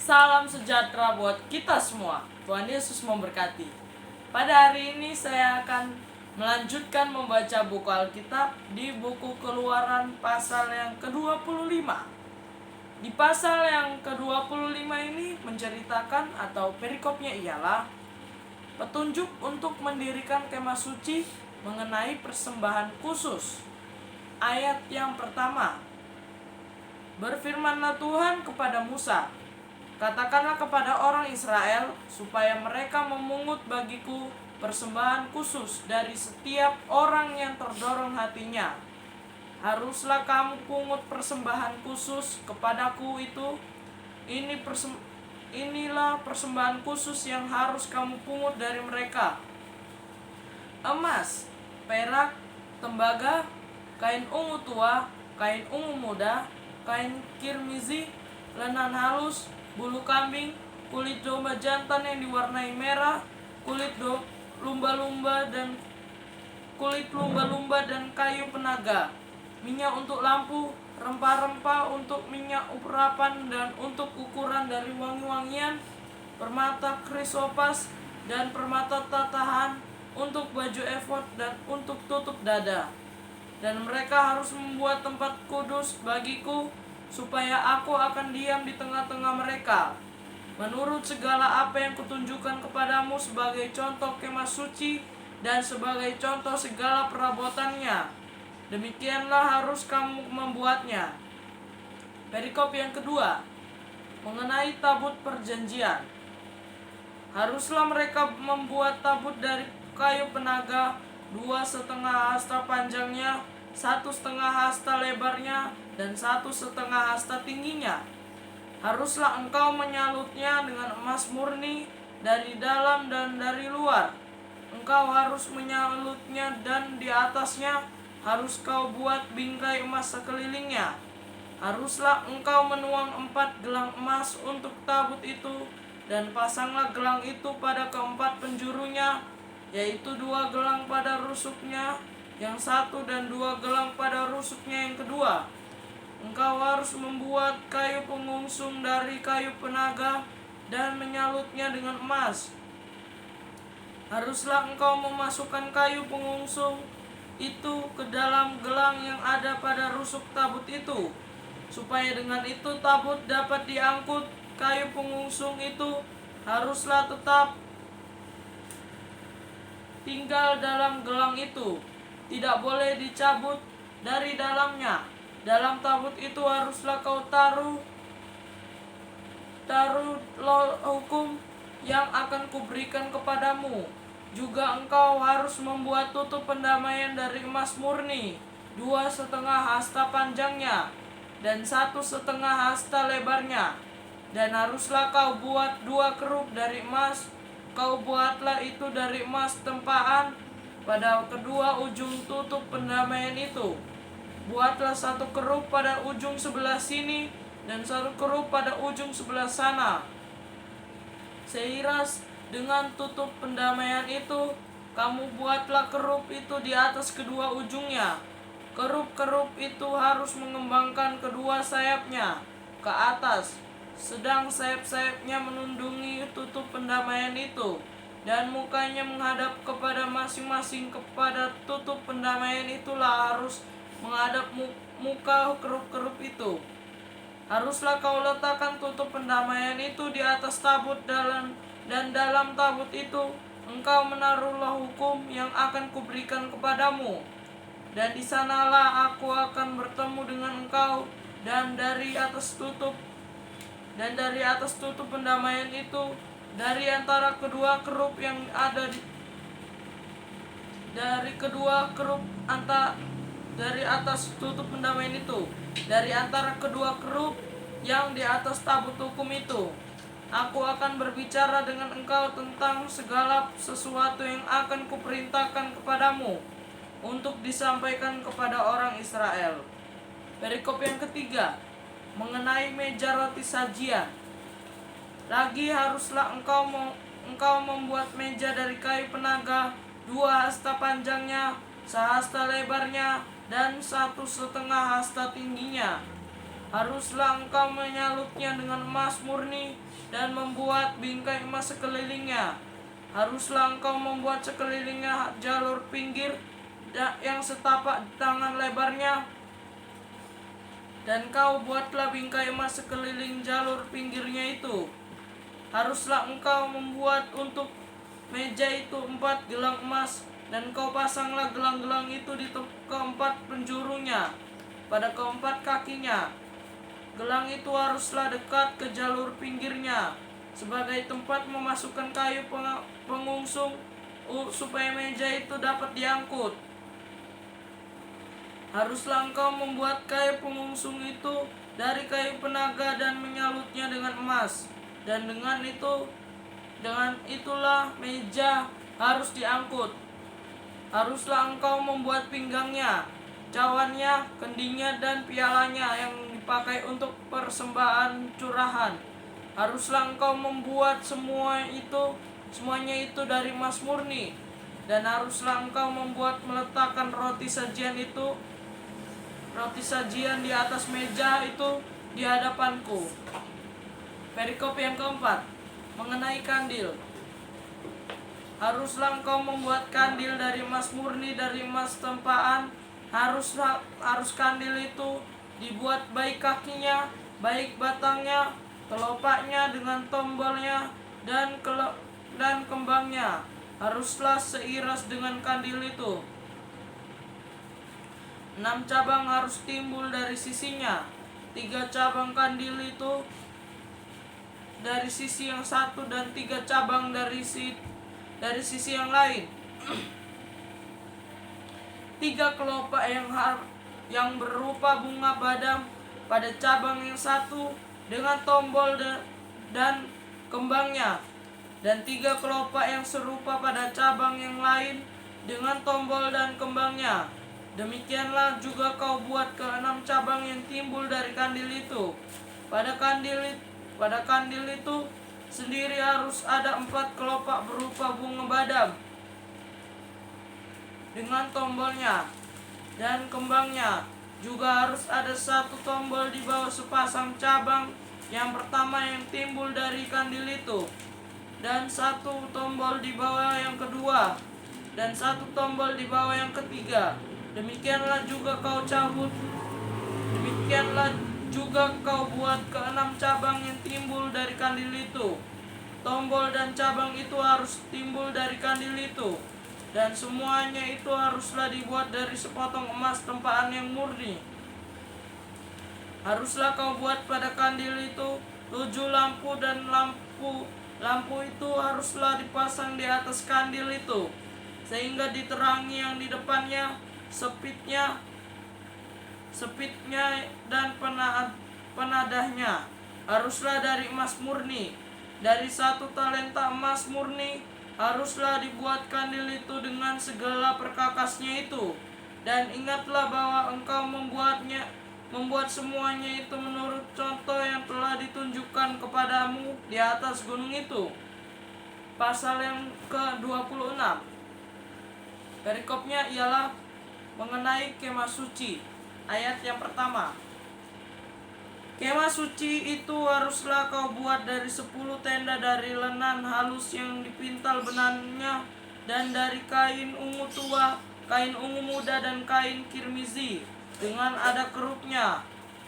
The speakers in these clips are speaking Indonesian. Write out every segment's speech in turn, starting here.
Salam sejahtera buat kita semua. Tuhan Yesus memberkati. Pada hari ini saya akan melanjutkan membaca buku Alkitab di buku Keluaran pasal yang ke-25. Di pasal yang ke-25 ini menceritakan atau perikopnya ialah petunjuk untuk mendirikan kemah suci mengenai persembahan khusus. Ayat yang pertama, berfirmanlah Tuhan kepada Musa, katakanlah kepada orang Israel supaya mereka memungut bagiku persembahan khusus dari setiap orang yang terdorong hatinya. Haruslah kamu pungut persembahan khusus kepadaku itu. Inilah persembahan khusus yang harus kamu pungut dari mereka: emas, perak, tembaga, kain ungu tua, kain ungu muda, kain kirmizi, lenan halus, bulu kambing, kulit domba jantan yang diwarnai merah, kulit lumba-lumba dan kayu penaga, minyak untuk lampu, rempah-rempah untuk minyak urapan dan untuk ukuran dari wangi-wangian, permata krisopas dan permata tatahan untuk baju efod dan untuk tutup dada. Dan mereka harus membuat tempat kudus bagiku, supaya aku akan diam di tengah-tengah mereka, menurut segala apa yang kutunjukkan kepadamu sebagai contoh kemah suci dan sebagai contoh segala perabotannya. Demikianlah harus kamu membuatnya. Perikop yang kedua, mengenai tabut perjanjian. Haruslah mereka membuat tabut dari kayu penaga, 2,5 hasta panjangnya, 1,5 hasta lebarnya, dan 1,5 hasta tingginya. Haruslah engkau menyalutnya dengan emas murni dari dalam dan dari luar. Engkau harus menyalutnya, dan di atasnya harus kau buat bingkai emas sekelilingnya. Haruslah engkau menuang 4 gelang emas untuk tabut itu, dan pasanglah gelang itu pada keempat penjurunya, yaitu 2 gelang pada rusuknya yang satu dan 2 gelang pada rusuknya yang kedua. Engkau harus membuat kayu pengungsung dari kayu penaga dan menyalutnya dengan emas. Haruslah engkau memasukkan kayu pengungsung itu ke dalam gelang yang ada pada rusuk tabut itu, supaya dengan itu tabut dapat diangkut. Kayu pengungsung itu haruslah tetap tinggal dalam gelang itu, tidak boleh dicabut dari dalamnya. Dalam tabut itu haruslah kau taruh hukum yang akan kuberikan kepadamu. Juga engkau harus membuat tutup pendamaian dari emas murni, 2,5 hasta panjangnya dan 1,5 hasta lebarnya. Dan haruslah kau buat 2 kerup dari emas. Kau buatlah itu dari emas tempaan pada kedua ujung tutup pendamaian itu. Buatlah 1 kerup pada ujung sebelah sini dan 1 kerup pada ujung sebelah sana, seiras dengan tutup pendamaian itu. Kamu buatlah kerup itu di atas kedua ujungnya. Kerup-kerup itu harus mengembangkan kedua sayapnya ke atas, sedang sayap-sayapnya menundungi tutup pendamaian itu, dan mukanya menghadap kepada masing-masing kepada tutup pendamaian itulah harus menghadap muka kerup-kerup itu. Haruslah kau letakkan tutup pendamaian itu di atas tabut dan dalam tabut itu engkau menaruhlah hukum yang akan kuberikan kepadamu. Dan di sanalah aku akan bertemu dengan engkau, dan dari atas tutup pendamaian itu, dari antara kedua kerup yang ada dari atas tutup pendamaian itu, dari antara kedua kerup yang di atas tabut hukum itu, aku akan berbicara dengan engkau tentang segala sesuatu yang akan kuperintahkan kepadamu untuk disampaikan kepada orang Israel. Perikop yang ketiga, mengenai meja roti sajian. Lagi haruslah engkau membuat meja dari kayu penaga, 2 hasta panjangnya, 1 hasta lebarnya, dan 1,5 hasta tingginya. Haruslah engkau menyalutnya dengan emas murni dan membuat bingkai emas sekelilingnya. Haruslah engkau membuat sekelilingnya jalur pinggir yang setapak tangan lebarnya, dan kau buatlah bingkai emas sekeliling jalur pinggirnya itu. Haruslah engkau membuat untuk meja itu 4 gelang emas, dan kau pasanglah gelang-gelang itu di keempat penjurunya, pada keempat kakinya. Gelang itu haruslah dekat ke jalur pinggirnya, sebagai tempat memasukkan kayu pengungsung supaya meja itu dapat diangkut. Haruslah engkau membuat kayu pengungsung itu dari kayu penaga dan menyalutnya dengan emas. Dan dengan itulah meja harus diangkut. Haruslah engkau membuat pinggangnya, cawannya, kendinya, dan pialanya yang dipakai untuk persembahan curahan. Haruslah engkau membuat semuanya itu dari emas murni. Dan haruslah engkau meletakkan roti sajian di atas meja itu di hadapanku. Perikop yang keempat, mengenai kandil. Haruslah engkau membuat kandil dari emas murni, dari emas tempaan. Harus kandil itu dibuat baik kakinya, baik batangnya, kelopaknya dengan tombolnya, dan kembangnya. Haruslah seiras dengan kandil itu. 6 cabang harus timbul dari sisinya. 3 cabang kandil itu dari sisi yang satu, dan 3 cabang dari sisi yang lain. 3 kelopak yang berupa bunga badam pada cabang yang satu dengan tombol dan kembangnya, dan 3 kelopak yang serupa pada cabang yang lain dengan tombol dan kembangnya. Demikianlah juga kau buat ke 6 cabang yang timbul dari kandil itu. Pada kandil itu sendiri harus ada 4 kelopak berupa bunga badam dengan tombolnya dan kembangnya. Juga harus ada 1 tombol di bawah sepasang cabang yang pertama yang timbul dari kandil itu, dan 1 tombol di bawah yang kedua, dan 1 tombol di bawah yang ketiga. Demikianlah juga kau buat ke 6 cabang yang timbul dari kandil itu. Tombol dan cabang itu harus timbul dari kandil itu, dan semuanya itu haruslah dibuat dari sepotong emas tempaan yang murni. Haruslah kau buat pada kandil itu 7 lampu, dan lampu itu haruslah dipasang di atas kandil itu, sehingga diterangi yang di depannya, sepitnya dan penadahnya. Haruslah dari emas murni. Dari 1 talenta emas murni haruslah dibuat kandil itu dengan segala perkakasnya itu. Dan ingatlah bahwa engkau membuat semuanya itu menurut contoh yang telah ditunjukkan kepadamu di atas gunung itu. Pasal yang ke-26. Perikopnya ialah mengenai kemah suci. Ayat yang pertama. Kemah suci itu haruslah kau buat dari 10 tenda dari lenan halus yang dipintal benangnya, dan dari kain ungu tua, kain ungu muda, dan kain kirmizi dengan ada keruknya,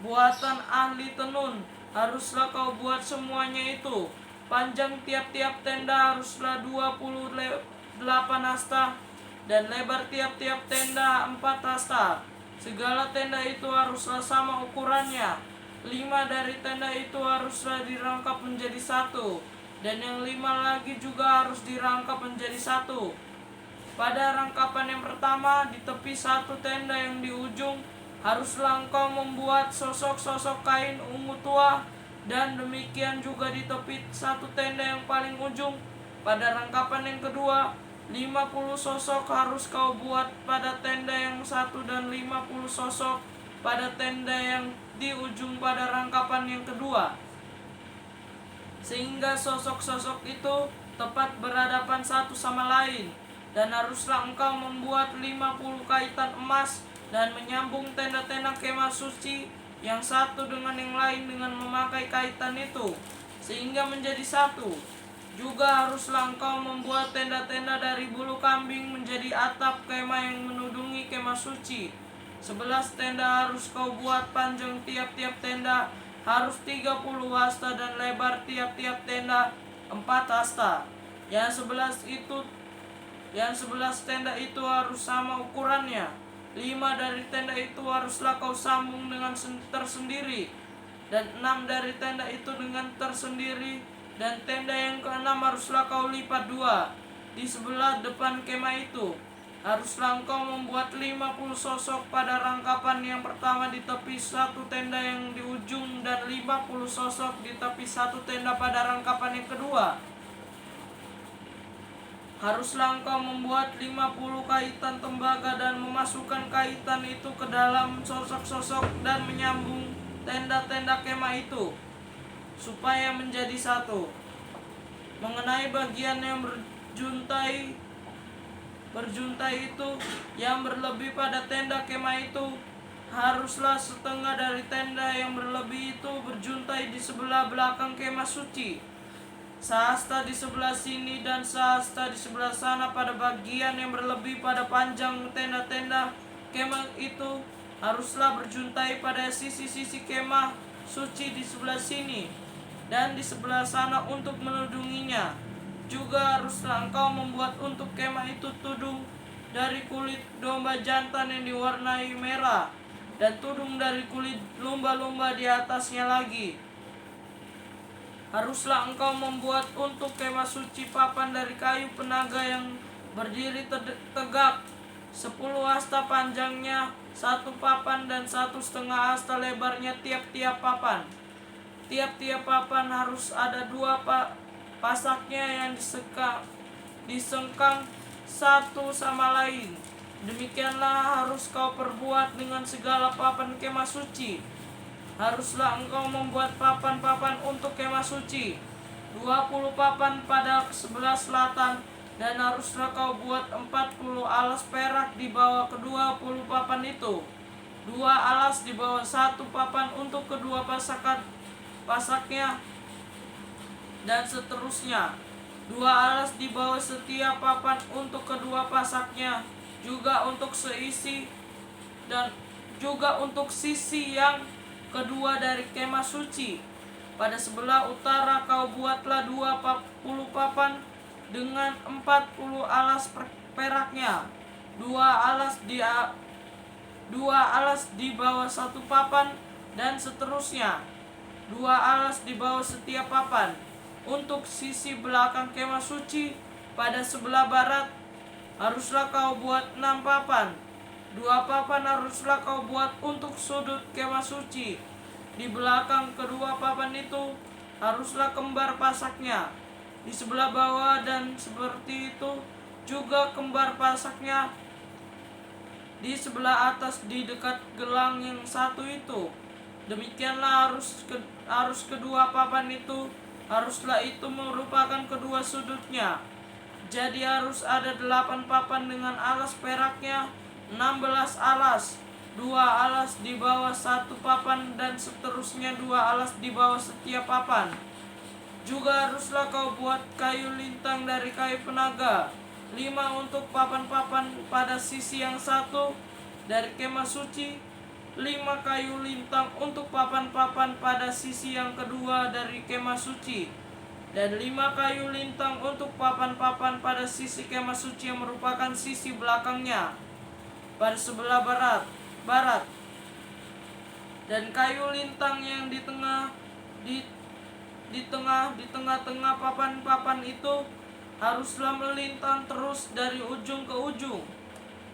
buatan ahli tenun. Haruslah kau buat semuanya itu. Panjang tiap-tiap tenda haruslah 28 hasta, dan lebar tiap-tiap tenda 4 hasta. Segala tenda itu haruslah sama ukurannya. 5 dari tenda itu haruslah dirangkap menjadi 1, dan yang 5 lagi juga harus dirangkap menjadi 1. Pada rangkapan yang pertama, di tepi 1 tenda yang di ujung, haruslah engkau membuat sosok-sosok kain ungu tua, dan demikian juga di tepi 1 tenda yang paling ujung. Pada rangkapan yang kedua, 50 sosok harus kau buat pada tenda yang satu, dan 50 sosok pada tenda yang di ujung pada rangkapan yang kedua, sehingga sosok-sosok itu tepat berhadapan satu sama lain. Dan haruslah engkau membuat 50 kaitan emas dan menyambung tenda-tenda kemah suci yang satu dengan yang lain dengan memakai kaitan itu, sehingga menjadi satu. Juga haruslah engkau membuat tenda-tenda dari bulu kambing menjadi atap kemah yang menudungi kemah suci. 11 tenda harus kau buat, panjang tiap-tiap tenda harus 30 hasta dan lebar tiap-tiap tenda 4 hasta. Yang 11 tenda itu harus sama ukurannya. 5 dari tenda itu haruslah kau sambung dengan tersendiri, dan 6 dari tenda itu dengan tersendiri, dan tenda yang keenam haruslah kau lipat 2 di sebelah depan kemah itu. Haruslah engkau membuat 50 sosok pada rangkapan yang pertama di tepi satu tenda yang di ujung, dan 50 sosok di tepi satu tenda pada rangkapan yang kedua. Haruslah engkau membuat 50 kaitan tembaga dan memasukkan kaitan itu ke dalam sosok-sosok dan menyambung tenda-tenda kemah itu supaya menjadi satu. Mengenai bagian yang berjuntai itu yang berlebih pada tenda kemah itu, haruslah setengah dari tenda yang berlebih itu berjuntai di sebelah belakang kemah suci, sehasta di sebelah sini dan sehasta di sebelah sana pada bagian yang berlebih pada panjang tenda-tenda kemah itu. Haruslah berjuntai pada sisi-sisi kemah suci di sebelah sini dan di sebelah sana untuk menudunginya. Juga haruslah engkau membuat untuk kemah itu tudung dari kulit domba jantan yang diwarnai merah, dan tudung dari kulit lumba-lumba di atasnya lagi. Haruslah engkau membuat untuk kemah suci papan dari kayu penaga yang berdiri tegak, 10 hasta panjangnya satu papan, dan 1,5 hasta lebarnya tiap-tiap papan. Tiap-tiap papan harus ada 2 pasaknya yang disengkang satu sama lain. Demikianlah harus kau perbuat dengan segala papan kemah suci. Haruslah engkau membuat papan-papan untuk kemah suci, 20 papan pada sebelah selatan, dan haruslah kau buat 40 alas perak di bawah kedua 20 papan itu, 2 alas di bawah satu papan untuk kedua pasaknya, dan seterusnya. 2 alas di bawah setiap papan untuk kedua pasaknya, juga untuk seisi dan juga untuk sisi yang kedua dari kemah suci. Pada sebelah utara kau buatlah 20 papan dengan 40 alas peraknya, 2 alas di bawah satu papan, dan seterusnya. 2 alas di bawah setiap papan. Untuk sisi belakang kemah suci pada sebelah barat haruslah kau buat 6 papan. 2 papan haruslah kau buat untuk sudut kemah suci. Di belakang kedua papan itu haruslah kembar pasaknya di sebelah bawah, dan seperti itu juga kembar pasaknya di sebelah atas di dekat gelang yang satu itu. Demikianlah harus kedua papan itu, haruslah itu merupakan kedua sudutnya. Jadi harus ada 8 papan dengan alas peraknya, 16 alas, 2 alas di bawah satu papan, dan seterusnya 2 alas di bawah setiap papan. Juga haruslah kau buat kayu lintang dari kayu penaga, 5 untuk papan-papan pada sisi yang satu dari kemah suci, 5 kayu lintang untuk papan-papan pada sisi yang kedua dari kemah suci, dan 5 kayu lintang untuk papan-papan pada sisi kemah suci yang merupakan sisi belakangnya pada sebelah barat. Dan kayu lintang yang di tengah-tengah papan-papan itu haruslah melintang terus dari ujung ke ujung.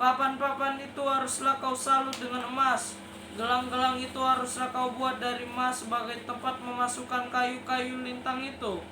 Papan-papan itu haruslah kau salut dengan emas. Gelang-gelang itu haruslah kau buat dari emas sebagai tempat memasukkan kayu-kayu lintang itu.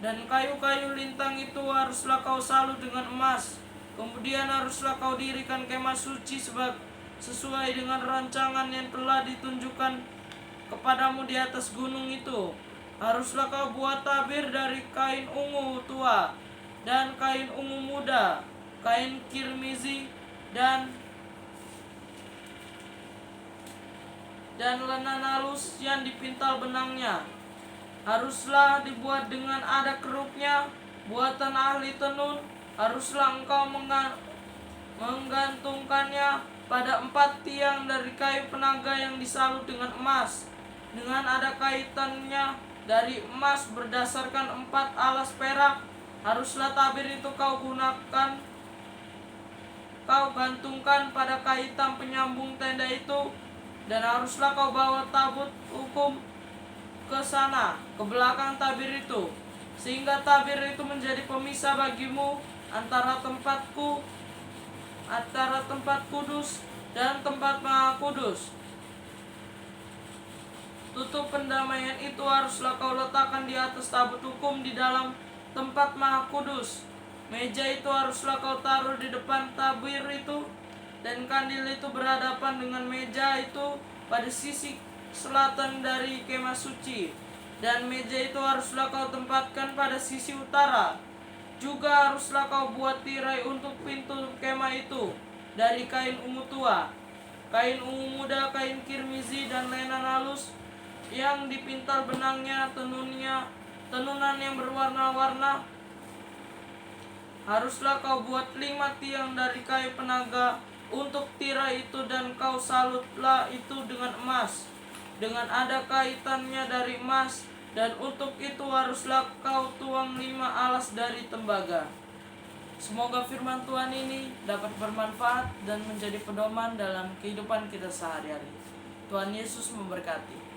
Dan kayu-kayu lintang itu haruslah kau salut dengan emas. Kemudian haruslah kau dirikan kemah suci sesuai dengan rancangan yang telah ditunjukkan kepadamu di atas gunung itu. Haruslah kau buat tabir dari kain ungu tua dan kain ungu muda, kain kirmizi dan dan lenan halus yang dipintal benangnya. Haruslah dibuat dengan ada kerupnya, buatan ahli tenun. Haruslah engkau menggantungkannya pada 4 tiang dari kayu penaga yang disalut dengan emas, dengan ada kaitannya dari emas berdasarkan 4 alas perak. Haruslah tabir itu kau gantungkan pada kaitan penyambung tenda itu, dan haruslah kau bawa tabut hukum ke sana, ke belakang tabir itu, sehingga tabir itu menjadi pemisah bagimu antara tempat kudus dan tempat maha kudus. Tutup pendamaian itu haruslah kau letakkan di atas tabut hukum di dalam tempat maha kudus. Meja itu haruslah kau taruh di depan tabir itu, dan kandil itu berhadapan dengan meja itu pada sisi selatan dari kemah suci. Dan meja itu haruslah kau tempatkan pada sisi utara. Juga haruslah kau buat tirai untuk pintu kemah itu dari kain ungu tua, kain ungu muda, kain kirmizi, dan lenan halus yang dipintal benangnya, tenunan yang berwarna-warna. Haruslah kau buat 5 tiang dari kayu penaga untuk tirai itu, dan kau salutlah itu dengan emas, dengan ada kaitannya dari emas. Dan untuk itu haruslah kau tuang 5 alas dari tembaga. Semoga firman Tuhan ini dapat bermanfaat dan menjadi pedoman dalam kehidupan kita sehari-hari. Tuhan Yesus memberkati.